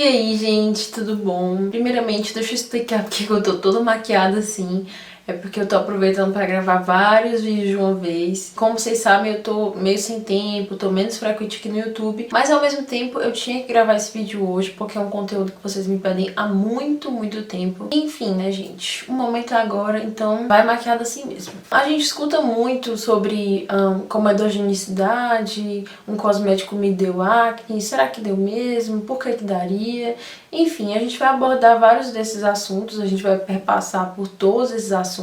E aí, gente, tudo bom? Primeiramente, deixa eu explicar porque eu tô toda maquiada assim. É porque eu tô aproveitando pra gravar vários vídeos de uma vez. Como vocês sabem, eu tô meio sem tempo, tô menos frequente aqui no YouTube. Mas ao mesmo tempo, eu tinha que gravar esse vídeo hoje, porque é um conteúdo que vocês me pedem há muito, muito tempo. Enfim, né, gente? O momento é agora, então vai maquiada assim mesmo. A gente escuta muito sobre como é endogenicidade, um cosmético me deu acne, será que deu mesmo? Por que que daria? Enfim, a gente vai abordar vários desses assuntos, a gente vai perpassar por todos esses assuntos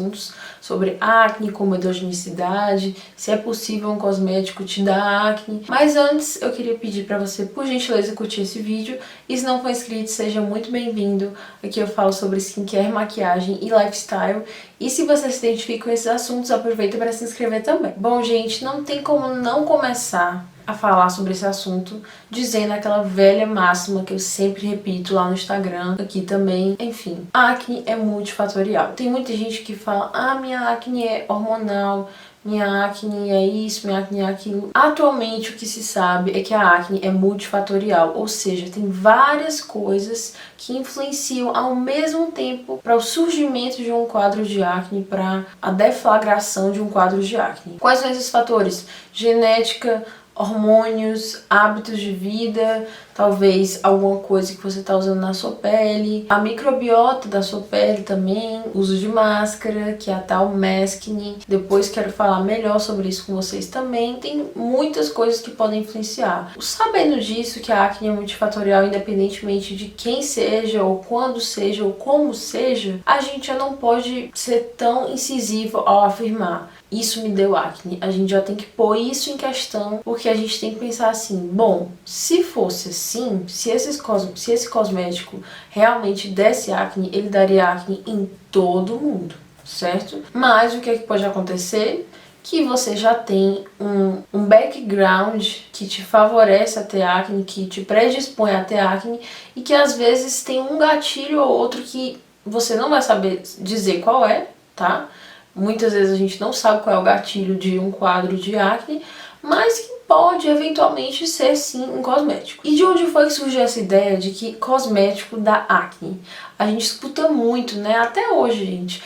sobre acne, como endogenicidade, se é possível um cosmético te dar acne. Mas antes eu queria pedir para você, por gentileza, curtir esse vídeo e se não for inscrito, seja muito bem-vindo. Aqui eu falo sobre skincare, maquiagem e lifestyle. E se você se identifica com esses assuntos, aproveita para se inscrever também. Bom, gente, não tem como não começar a falar sobre esse assunto dizendo aquela velha máxima que eu sempre repito lá no Instagram, aqui também. Enfim, a acne é multifatorial. Tem muita gente que fala, minha acne é hormonal, minha acne é isso, minha acne é aquilo. Atualmente o que se sabe é que a acne é multifatorial, ou seja, tem várias coisas que influenciam ao mesmo tempo para o surgimento de um quadro de acne, para a deflagração de um quadro de acne. Quais são esses fatores? Genética, hormônios, hábitos de vida, talvez alguma coisa que você está usando na sua pele, a microbiota da sua pele também, uso de máscara, que é a tal masking. Depois quero falar melhor sobre isso com vocês também. Tem muitas coisas que podem influenciar. Sabendo disso, que a acne é multifatorial, independentemente de quem seja, ou quando seja, ou como seja, a gente já não pode ser tão incisivo ao afirmar isso me deu acne. A gente já tem que pôr isso em questão, porque a gente tem que pensar assim, bom, se fosse assim, se esse cosmético realmente desse acne, ele daria acne em todo mundo, certo? Mas o que é que pode acontecer? Que você já tem um background que te favorece a ter acne, que te predispõe a ter acne, e que às vezes tem um gatilho ou outro que você não vai saber dizer qual é, tá? Muitas vezes a gente não sabe qual é o gatilho de um quadro de acne, mas que pode eventualmente ser sim um cosmético. E de onde foi que surgiu essa ideia de que cosmético dá acne? A gente escuta muito, né? Até hoje, gente.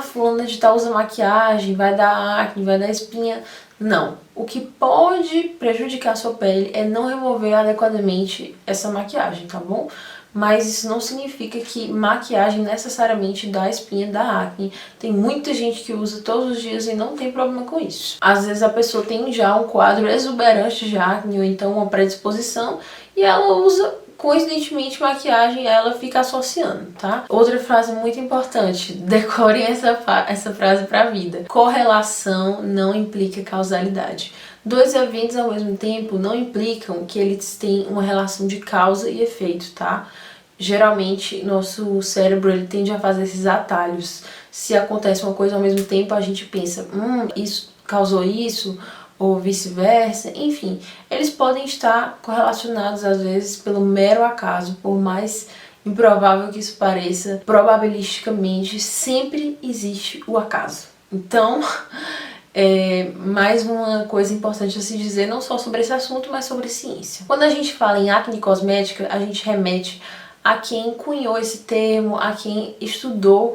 Fulana de tal usa maquiagem, vai dar acne, vai dar espinha. Não. O que pode prejudicar a sua pele é não remover adequadamente essa maquiagem, tá bom? Mas isso não significa que maquiagem necessariamente dá espinha, dá acne. Tem muita gente que usa todos os dias e não tem problema com isso. Às vezes a pessoa tem já um quadro exuberante de acne ou então uma predisposição e ela usa coincidentemente maquiagem, ela fica associando, tá? Outra frase muito importante, decorem essa frase pra vida. Correlação não implica causalidade. Dois eventos ao mesmo tempo não implicam que eles têm uma relação de causa e efeito, tá? Geralmente, nosso cérebro ele tende a fazer esses atalhos. Se acontece uma coisa ao mesmo tempo, a gente pensa, isso causou isso, ou vice-versa, enfim. Eles podem estar correlacionados, às vezes, pelo mero acaso, por mais improvável que isso pareça, probabilisticamente, sempre existe o acaso. Então, mais uma coisa importante a se dizer, não só sobre esse assunto, mas sobre ciência. Quando a gente fala em acne cosmética, a gente remete a quem cunhou esse termo, a quem estudou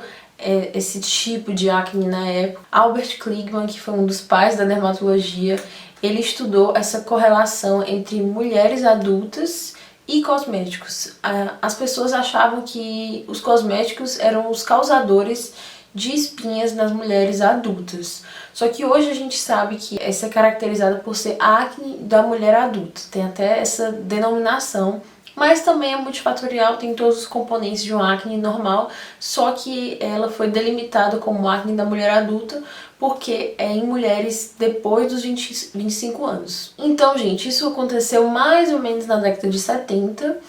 esse tipo de acne na época. Albert Kligman, que foi um dos pais da dermatologia, ele estudou essa correlação entre mulheres adultas e cosméticos. As pessoas achavam que os cosméticos eram os causadores de espinhas nas mulheres adultas. Só que hoje a gente sabe que essa é caracterizada por ser acne da mulher adulta. Tem até essa denominação, mas também é multifatorial, tem todos os componentes de um acne normal, só que ela foi delimitada como acne da mulher adulta porque é em mulheres depois dos 25 anos. Então, gente, isso aconteceu mais ou menos na década de 70.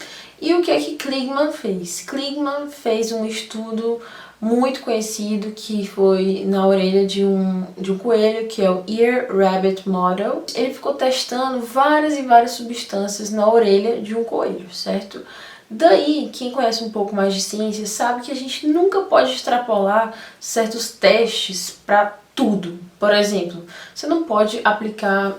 E o que é que Kligman fez? Kligman fez um estudo muito conhecido que foi na orelha de um coelho, que é o Ear Rabbit Model. Ele ficou testando várias e várias substâncias na orelha de um coelho, certo? Daí, quem conhece um pouco mais de ciência sabe que a gente nunca pode extrapolar certos testes para tudo. Por exemplo, você não pode aplicar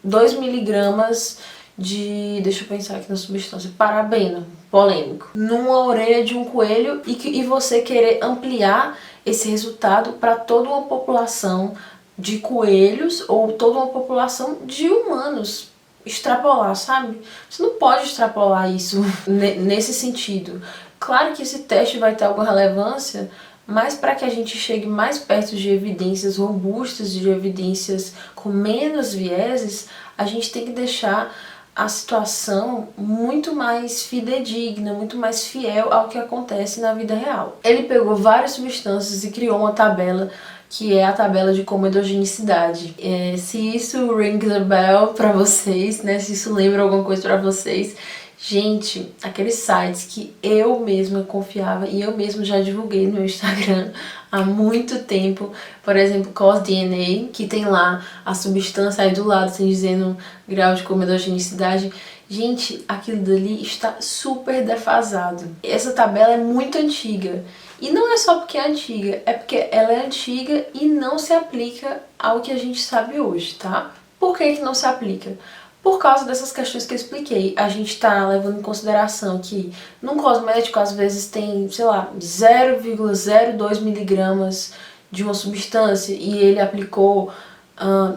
2 miligramas de, deixa eu pensar aqui na substância, parabena, polêmico, numa orelha de um coelho e você querer ampliar esse resultado para toda uma população de coelhos ou toda uma população de humanos. Extrapolar, sabe? Você não pode extrapolar isso nesse sentido. Claro que esse teste vai ter alguma relevância, mas para que a gente chegue mais perto de evidências robustas, de evidências com menos vieses, a gente tem que deixar a situação muito mais fidedigna, muito mais fiel ao que acontece na vida real. Ele pegou várias substâncias e criou uma tabela que é a tabela de comedogenicidade. Se isso rings a bell pra vocês, né? Se isso lembra alguma coisa pra vocês, gente, aqueles sites que eu mesma confiava e eu mesma já divulguei no meu Instagram há muito tempo, por exemplo, CosDNA, que tem lá a substância aí do lado, assim, dizendo grau de comedogenicidade. Gente, aquilo dali está super defasado. Essa tabela é muito antiga. E não é só porque é antiga, é porque ela é antiga e não se aplica ao que a gente sabe hoje, tá? Por que que não se aplica? Por causa dessas questões que eu expliquei. A gente tá levando em consideração que num cosmético às vezes tem, sei lá, 0,02 miligramas de uma substância e ele aplicou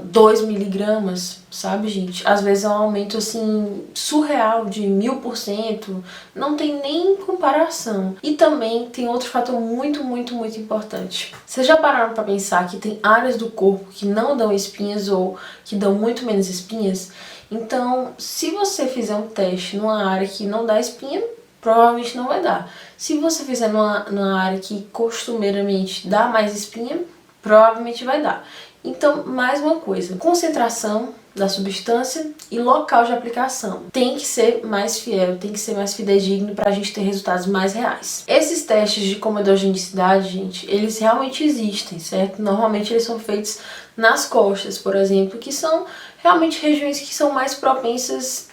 2 miligramas, sabe, gente? Às vezes é um aumento, assim, surreal de 1000%, não tem nem comparação. E também tem outro fator muito, muito, muito importante. Vocês já pararam pra pensar que tem áreas do corpo que não dão espinhas ou que dão muito menos espinhas? Então, se você fizer um teste numa área que não dá espinha, provavelmente não vai dar. Se você fizer numa área que costumeiramente dá mais espinha, provavelmente vai dar. Então, mais uma coisa, concentração da substância e local de aplicação. Tem que ser mais fiel, tem que ser mais fidedigno para a gente ter resultados mais reais. Esses testes de comedogenicidade, gente, eles realmente existem, certo? Normalmente eles são feitos nas costas, por exemplo, que são realmente regiões que são mais propensas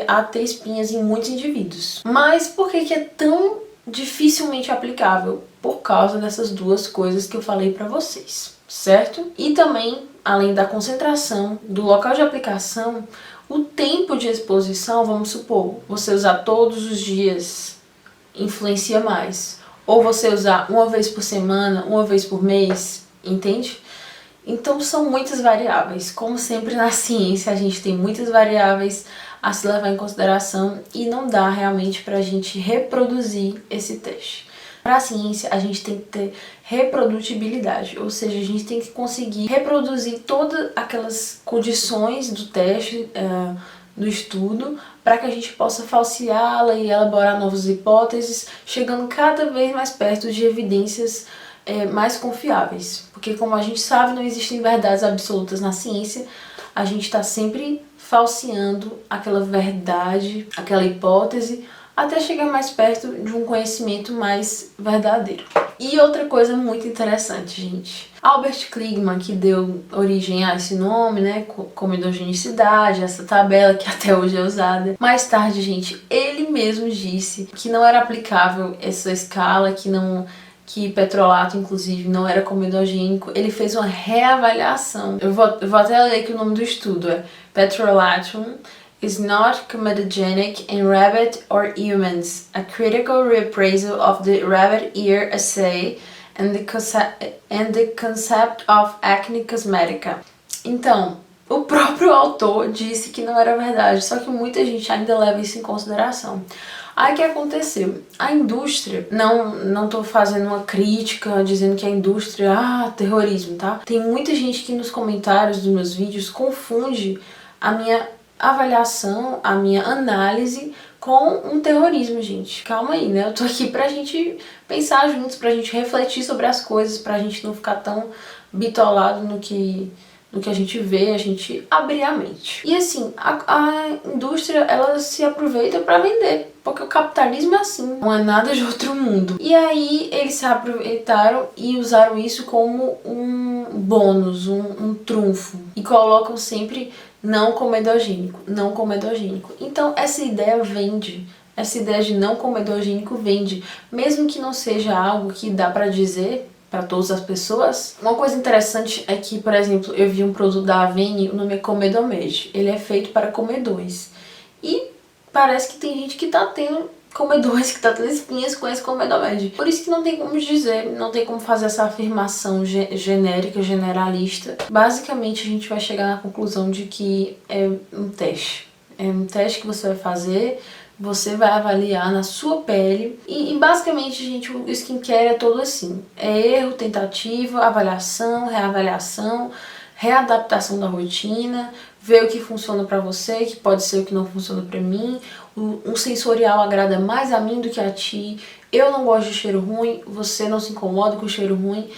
a ter espinhas em muitos indivíduos. Mas por que é tão dificilmente aplicável? Por causa dessas duas coisas que eu falei para vocês, certo? E também, além da concentração, do local de aplicação, o tempo de exposição, vamos supor, você usar todos os dias influencia mais. Ou você usar uma vez por semana, uma vez por mês, entende? Então são muitas variáveis. Como sempre na ciência, a gente tem muitas variáveis a se levar em consideração e não dá realmente pra gente reproduzir esse teste. Para a ciência, a gente tem que ter reprodutibilidade, ou seja, a gente tem que conseguir reproduzir todas aquelas condições do teste, do estudo, para que a gente possa falseá-la e elaborar novas hipóteses, chegando cada vez mais perto de evidências mais confiáveis. Porque, como a gente sabe, não existem verdades absolutas na ciência, a gente está sempre falseando aquela verdade, aquela hipótese, até chegar mais perto de um conhecimento mais verdadeiro. E outra coisa muito interessante, gente. Albert Kligman, que deu origem a esse nome, né, comedogenicidade, essa tabela que até hoje é usada. Mais tarde, gente, ele mesmo disse que não era aplicável essa escala, que petrolato, inclusive, não era comedogênico. Ele fez uma reavaliação. Eu vou até ler aqui o nome do estudo. É Petrolatum is not comedogenic in rabbit or humans. A critical reappraisal of the rabbit ear assay and the concept of acne cosmetica. Então, o próprio autor disse que não era verdade, só que muita gente ainda leva isso em consideração. Aí o que aconteceu? A indústria, não tô fazendo uma crítica dizendo que a indústria, terrorismo, tá? Tem muita gente que nos comentários dos meus vídeos confunde a minha avaliação, a minha análise com um terrorismo, gente. Calma aí, né? Eu tô aqui pra gente pensar juntos, pra gente refletir sobre as coisas, pra gente não ficar tão bitolado no que a gente vê, a gente abrir a mente. E assim, a indústria, ela se aproveita pra vender, porque o capitalismo é assim, não é nada de outro mundo. E aí eles se aproveitaram e usaram isso como um bônus, um trunfo, e colocam sempre não comedogênico, não comedogênico. Então essa ideia vende, essa ideia de não comedogênico vende, mesmo que não seja algo que dá pra dizer para todas as pessoas. Uma coisa interessante é que, por exemplo, eu vi um produto da Avene, o nome é Comedomage. Ele é feito para comedões. E parece que tem gente que tá tendo comedores que tá tendo espinhas com esse comedor médio. Por isso que não tem como dizer, não tem como fazer essa afirmação genérica, generalista. Basicamente a gente vai chegar na conclusão de que é um teste. É um teste que você vai fazer, você vai avaliar na sua pele e basicamente, gente, o skincare é todo assim. É erro, tentativa, avaliação, reavaliação, readaptação da rotina, ver o que funciona pra você, que pode ser o que não funciona pra mim. Um sensorial agrada mais a mim do que a ti. Eu não gosto de cheiro ruim, você não se incomoda com o cheiro ruim.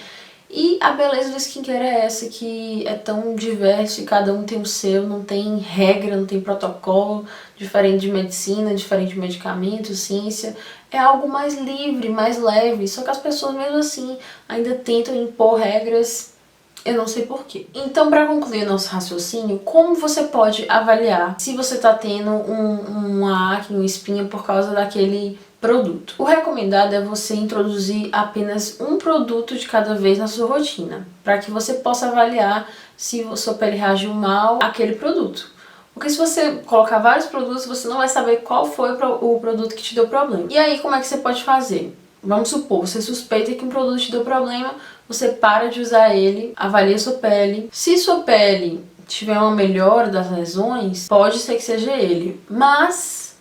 E a beleza do skincare é essa, que é tão diverso e cada um tem o seu, não tem regra, não tem protocolo, diferente de medicina, diferente de medicamento, ciência. É algo mais livre, mais leve, só que as pessoas mesmo assim ainda tentam impor regras. Eu não sei porquê. Então, para concluir o nosso raciocínio, como você pode avaliar se você está tendo uma acne, uma espinha por causa daquele produto? O recomendado é você introduzir apenas um produto de cada vez na sua rotina, para que você possa avaliar se a sua pele reagiu mal àquele produto. Porque se você colocar vários produtos, você não vai saber qual foi o produto que te deu problema. E aí, como é que você pode fazer? Vamos supor, você suspeita que um produto te deu problema, você para de usar ele, avalia sua pele. Se sua pele tiver uma melhora das lesões, pode ser que seja ele. Mas,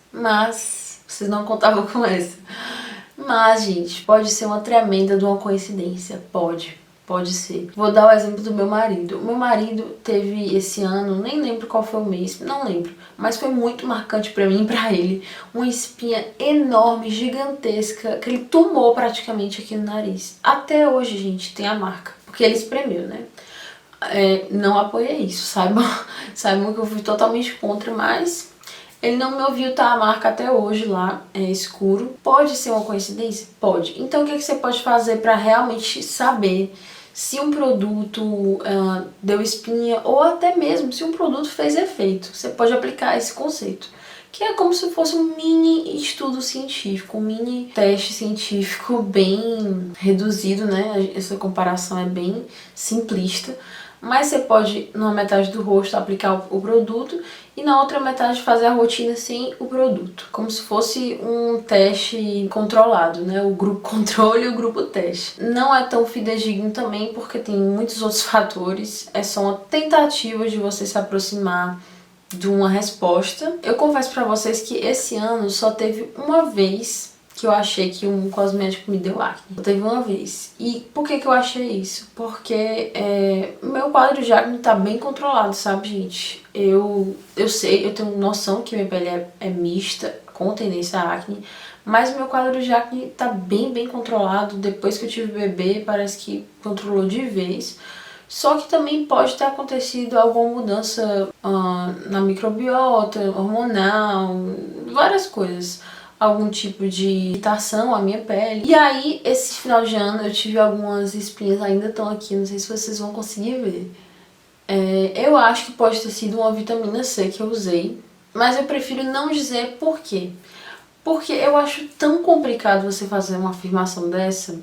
vocês não contavam com essa. Mas, gente, pode ser uma tremenda de uma coincidência, pode ser. Vou dar o exemplo do meu marido. O meu marido teve esse ano, nem lembro qual foi o mês, não lembro, mas foi muito marcante pra mim e pra ele, uma espinha enorme, gigantesca, que ele tomou praticamente aqui no nariz. Até hoje, gente, tem a marca, porque ele espremeu, né? Não apoiei isso, saibam que eu fui totalmente contra, mas ele não me ouviu, tá a marca até hoje lá, é escuro. Pode ser uma coincidência? Pode. Então o que você pode fazer para realmente saber se um produto deu espinha ou até mesmo se um produto fez efeito? Você pode aplicar esse conceito, que é como se fosse um mini estudo científico, um mini teste científico bem reduzido, né? Essa comparação é bem simplista. Mas você pode, numa metade do rosto, aplicar o produto e na outra metade fazer a rotina sem o produto. Como se fosse um teste controlado, né? O grupo controle e o grupo teste. Não é tão fidedigno também porque tem muitos outros fatores. É só uma tentativa de você se aproximar de uma resposta. Eu confesso pra vocês que esse ano só teve uma vez que eu achei que um cosmético me deu acne. Teve uma vez. E por que eu achei isso? Porque meu quadro de acne tá bem controlado, sabe, gente? Eu sei, eu tenho noção que minha pele é mista, com tendência a acne, mas meu quadro de acne tá bem controlado. Depois que eu tive bebê, parece que controlou de vez. Só que também pode ter acontecido alguma mudança na microbiota, hormonal, várias coisas. Algum tipo de irritação à minha pele. E aí, esse final de ano, eu tive algumas espinhas, ainda estão aqui, não sei se vocês vão conseguir ver. Eu acho que pode ter sido uma vitamina C que eu usei, mas eu prefiro não dizer por quê. Porque eu acho tão complicado você fazer uma afirmação dessa.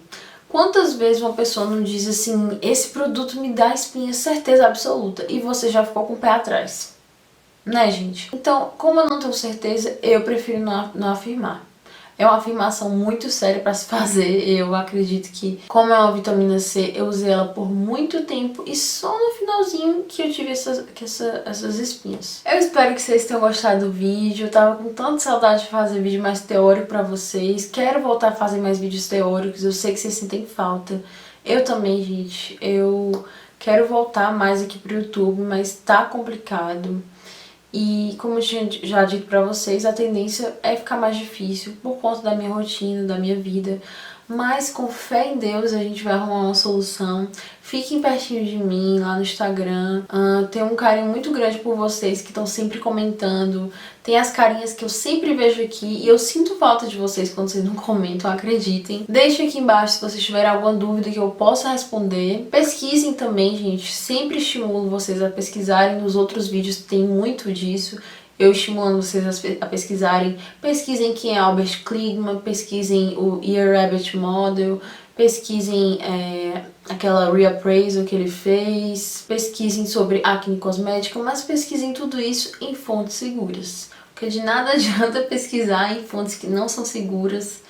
Quantas vezes uma pessoa não diz assim, esse produto me dá espinha, certeza absoluta, e você já ficou com o pé atrás? Né, gente? Então, como eu não tenho certeza, eu prefiro não afirmar. É uma afirmação muito séria para se fazer. Eu acredito que, como é uma vitamina C, eu usei ela por muito tempo e só no finalzinho que eu tive essas espinhas. Eu espero que vocês tenham gostado do vídeo. Eu tava com tanta saudade de fazer vídeo mais teórico para vocês. Quero voltar a fazer mais vídeos teóricos. Eu sei que vocês sentem falta. Eu também, gente. Eu quero voltar mais aqui pro YouTube, mas tá complicado. E como eu tinha já dito pra vocês, a tendência é ficar mais difícil por conta da minha rotina, da minha vida. Mas com fé em Deus a gente vai arrumar uma solução. Fiquem pertinho de mim lá no Instagram. Tenho um carinho muito grande por vocês que estão sempre comentando. Tem as carinhas que eu sempre vejo aqui e eu sinto falta de vocês quando vocês não comentam, acreditem. Deixem aqui embaixo se vocês tiverem alguma dúvida que eu possa responder. Pesquisem também, gente. Sempre estimulo vocês a pesquisarem. Nos outros vídeos tem muito disso. Eu estimulando vocês a pesquisarem. Pesquisem quem é Albert Kligman, pesquisem o Ear Rabbit Model, pesquisem aquela reappraisal que ele fez, pesquisem sobre acne cosmética, mas pesquisem tudo isso em fontes seguras. porque de nada adianta pesquisar em fontes que não são seguras.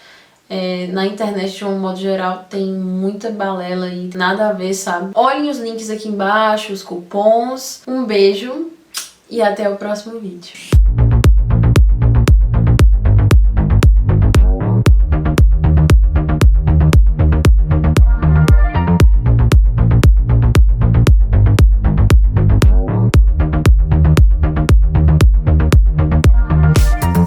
Na internet, de um modo geral, tem muita balela e nada a ver, sabe? Olhem os links aqui embaixo, os cupons. Um beijo e até o próximo vídeo.